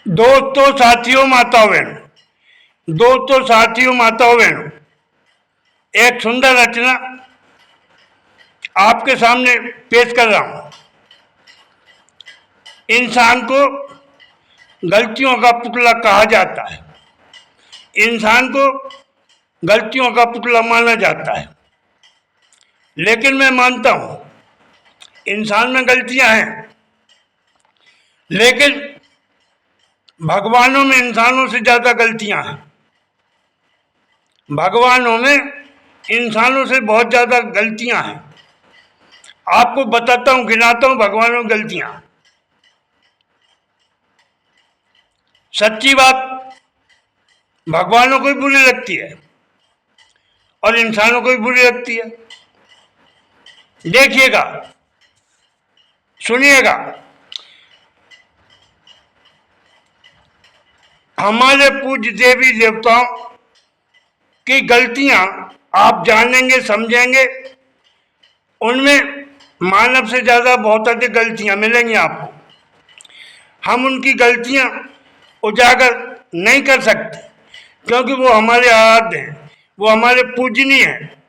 दोस्तों, साथियों, माताओं बहनों, दोस्तों, साथियों, माताओं बहनों, एक सुंदर रचना आपके सामने पेश कर रहा हूं। इंसान को गलतियों का पुतला कहा जाता है। इंसान को गलतियों का पुतला माना जाता है, लेकिन मैं मानता हूं इंसान में गलतियां हैं, लेकिन भगवानों में इंसानों से ज्यादा गलतियां हैं। भगवानों में इंसानों से बहुत ज्यादा गलतियां हैं। आपको बताता हूं, गिनाता हूं भगवानों की गलतियां। सच्ची बात, भगवानों को भी बुरी लगती है और इंसानों को भी बुरी लगती है। देखिएगा, सुनिएगा। हमारे पूज्य देवी देवताओं की गलतियां आप जानेंगे, समझेंगे, उनमें मानव से ज्यादा बहुत अधिक गलतियां मिलेंगी आपको। हम उनकी गलतियां उजागर नहीं कर सकते, क्योंकि वो हमारे आराध्य हैं, वो हमारे पूजनीय हैं।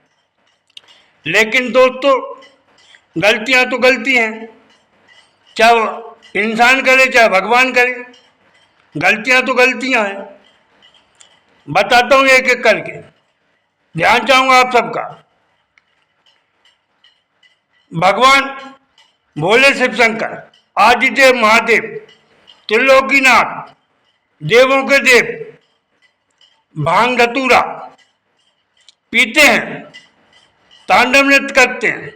लेकिन दोस्तों, गलतियां तो गलती हैं, चाहे इंसान करे चाहे भगवान करे, गलतियां तो गलतियां हैं। बताता हूं एक एक करके, ध्यान चाहूंगा आप सबका। भगवान भोले शिव शंकर, आदिदेव महादेव, त्रिलोकीनाथ, देवों के देव, भांग धतूरा पीते हैं, तांडव नृत्य करते हैं।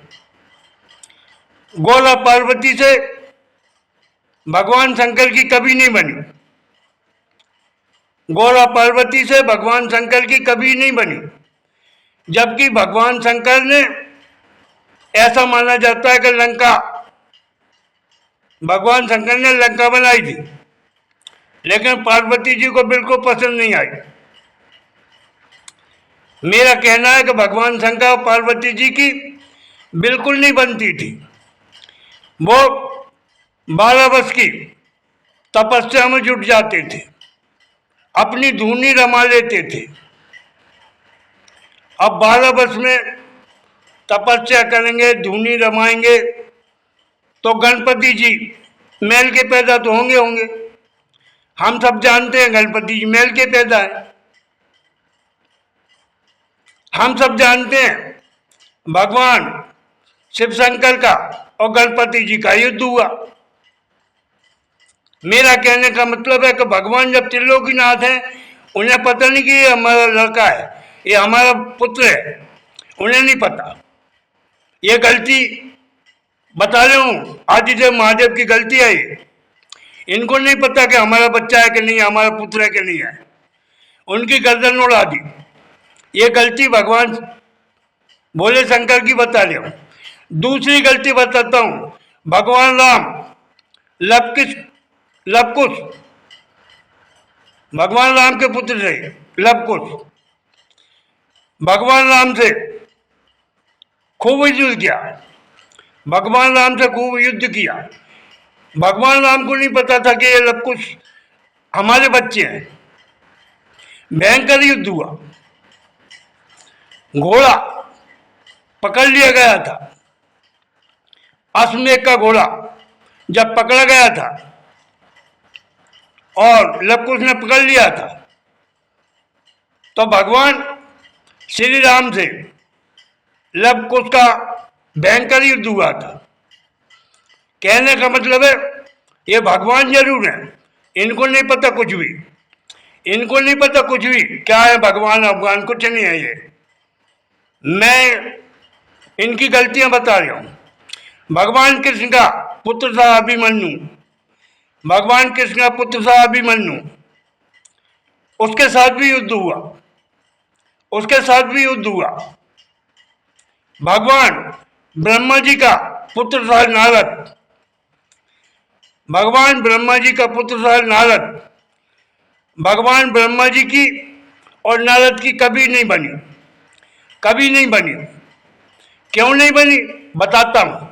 गोला पार्वती से भगवान शंकर की कभी नहीं बनी। गोला पार्वती से भगवान शंकर की कभी नहीं बनी, जबकि भगवान शंकर ने, ऐसा माना जाता है कि भगवान शंकर ने लंका बनाई थी, लेकिन पार्वती जी को बिल्कुल पसंद नहीं आई। मेरा कहना है कि भगवान शंकर और पार्वती जी की बिल्कुल नहीं बनती थी। वो 12 वर्ष की तपस्या में जुट जाते थे, अपनी धूनी रमा लेते थे। अब 12 वर्ष में तपस्या करेंगे, धूनी रमाएंगे, तो गणपति जी मैल के पैदा तो होंगे होंगे। हम सब जानते हैं गणपति जी मैल के पैदा है। हम सब जानते हैं भगवान शिव शंकर का और गणपति जी का युद्ध हुआ। मेरा कहने का मतलब है कि भगवान जब त्रिलोकीनाथ हैं, उन्हें पता नहीं कि ये हमारा लड़का है, ये हमारा पुत्र है, उन्हें नहीं पता। ये गलती बता रहा हूं, आदिदेव महादेव की गलती है ये। इनको नहीं पता कि हमारा बच्चा है कि नहीं, हमारा पुत्र है कि नहीं है। उनकी गर्दन उड़ा दी। ये गलती भगवान भोले शंकर की बता रहा हूं। दूसरी गलती बताता हूं, भगवान राम लवकुश, भगवान राम के पुत्र थे लवकुश, भगवान राम से खूब युद्ध किया, भगवान राम से खूब युद्ध किया। भगवान राम को नहीं पता था कि ये लवकुश हमारे बच्चे हैं। भयंकर युद्ध हुआ, घोड़ा पकड़ लिया गया था। अश्वमेध का घोड़ा जब पकड़ा गया था और लवकुश ने पकड़ लिया था, तो भगवान श्री राम से लवकुश का भयंकर युद्ध हुआ था। कहने का मतलब है, ये भगवान जरूर है, इनको नहीं पता कुछ भी, इनको नहीं पता कुछ भी क्या है भगवान अफगान, कुछ नहीं है ये। मैं इनकी गलतियां बता रहा हूं। भगवान कृष्ण का पुत्र था अभिमन्यु, भगवान कृष्ण का पुत्र था अभिमन्यु, उसके साथ भी युद्ध हुआ, उसके साथ भी युद्ध हुआ। भगवान ब्रह्मा जी का पुत्र था नारद, भगवान ब्रह्मा जी का पुत्र था नारद। भगवान ब्रह्मा जी की और नारद की कभी नहीं बनी, कभी नहीं बनी। क्यों नहीं बनी बताता हूं।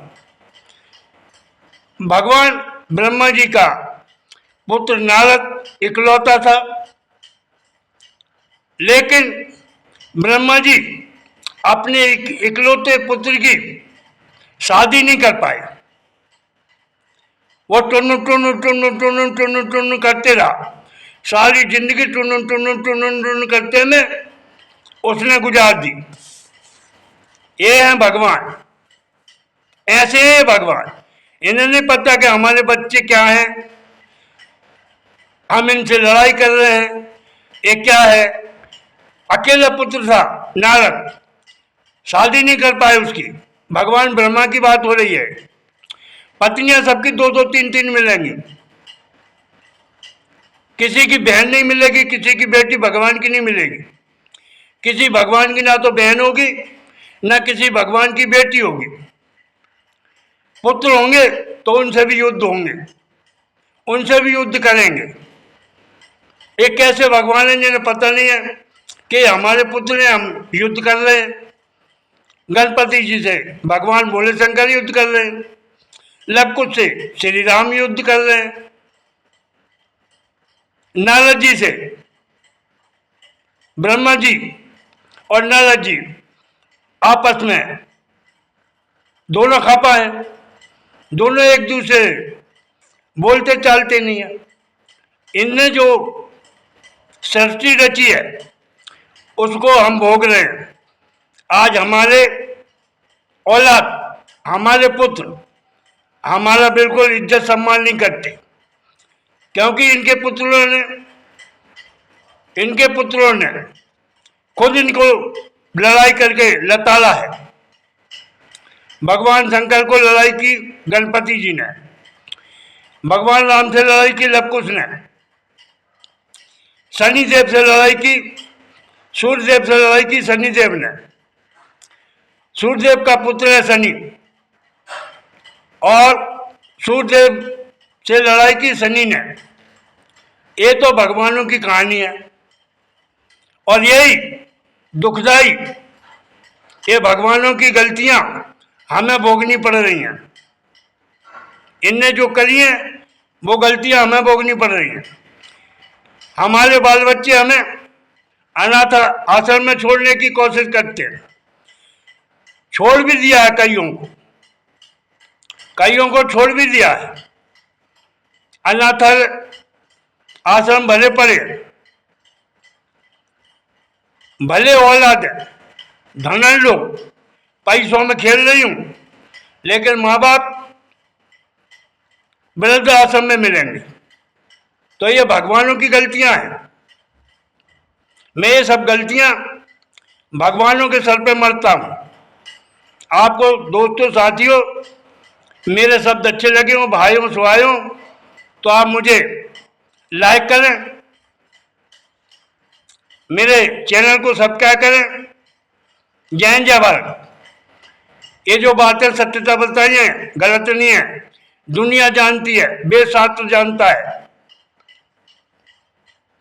भगवान ब्रह्मा जी का पुत्र नारद इकलौता था, लेकिन ब्रह्मा जी अपने इकलौते पुत्र की शादी नहीं कर पाए। वो टुन टुन टुन टुन टुन टुन करते रहा, सारी जिंदगी टुन टुन टुन टुन करते में उसने गुजार दी। ये है भगवान, ऐसे है भगवान। इन्हें नहीं पता कि हमारे बच्चे क्या हैं, हम इनसे लड़ाई कर रहे हैं। ये क्या है, अकेला पुत्र था नारद, शादी नहीं कर पाए उसकी। भगवान ब्रह्मा की बात हो रही है, पत्नियां सबकी दो दो तीन तीन मिलेंगी, किसी की बहन नहीं मिलेगी, किसी की बेटी भगवान की नहीं मिलेगी। किसी भगवान की ना तो बहन होगी, ना किसी भगवान की बेटी होगी। पुत्र होंगे तो उनसे भी युद्ध होंगे, उनसे भी युद्ध करेंगे। ये कैसे भगवान है जिन्हें पता नहीं है कि हमारे पुत्र हैं, हम युद्ध कर रहे हैं। गणपति जी से भगवान भोले शंकर युद्ध कर रहे हैं, लवकुश से श्री राम युद्ध कर रहे हैं, नारद जी से ब्रह्मा जी और नारद जी आपस में दोनों खपा है, दोनों एक दूसरे बोलते चालते नहीं है। इनने जो सृष्टि रची है उसको हम भोग रहे हैं। आज हमारे औलाद, हमारे पुत्र हमारा बिल्कुल इज्जत सम्मान नहीं करते, क्योंकि इनके पुत्रों ने खुद इनको लड़ाई करके लताड़ा है। भगवान शंकर को लड़ाई की गणपति जी ने, भगवान राम से लड़ाई की लवकुश ने, शनिदेव से लड़ाई की, सूर्यदेव से लड़ाई की शनिदेव ने। सूर्यदेव का पुत्र है शनि, और सूर्यदेव से लड़ाई की शनि ने। ये तो भगवानों की कहानी है, और यही दुखदाई, ये भगवानों की गलतियां हमें भोगनी पड़ रही हैं। इनने जो करी हैं वो गलतियां हमें भोगनी पड़ रही हैं। हमारे बाल बच्चे हमें अनाथ आश्रम में छोड़ने की कोशिश करते हैं, छोड़ भी दिया है कईयों को छोड़ भी दिया है। अनाथ आश्रम भले पड़े, भले औलाद है, धनन लोग पैसों में खेल रही हूं, लेकिन माँ बाप वृद्ध आश्रम में मिलेंगे। तो ये भगवानों की गलतियां हैं। मैं ये सब गलतियां भगवानों के सर पे मरता हूं। आपको दोस्तों, साथियों, मेरे शब्द अच्छे लगे हों, भाइयों सुहायों, तो आप मुझे लाइक करें, मेरे चैनल को सब्सक्राइब करें। जय हिंद, जय भारत। ये जो बातें सत्यता बताई हैं, गलत नहीं है, दुनिया जानती है, वेदशास्त्र जानता है।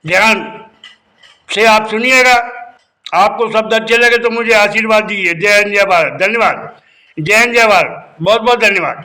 ध्यान से आप सुनिएगा। आपको शब्द अच्छे लगे तो मुझे आशीर्वाद दीजिए। जय हिंद, जय भारत। धन्यवाद। जय हिंद, जय भारत। बहुत बहुत धन्यवाद।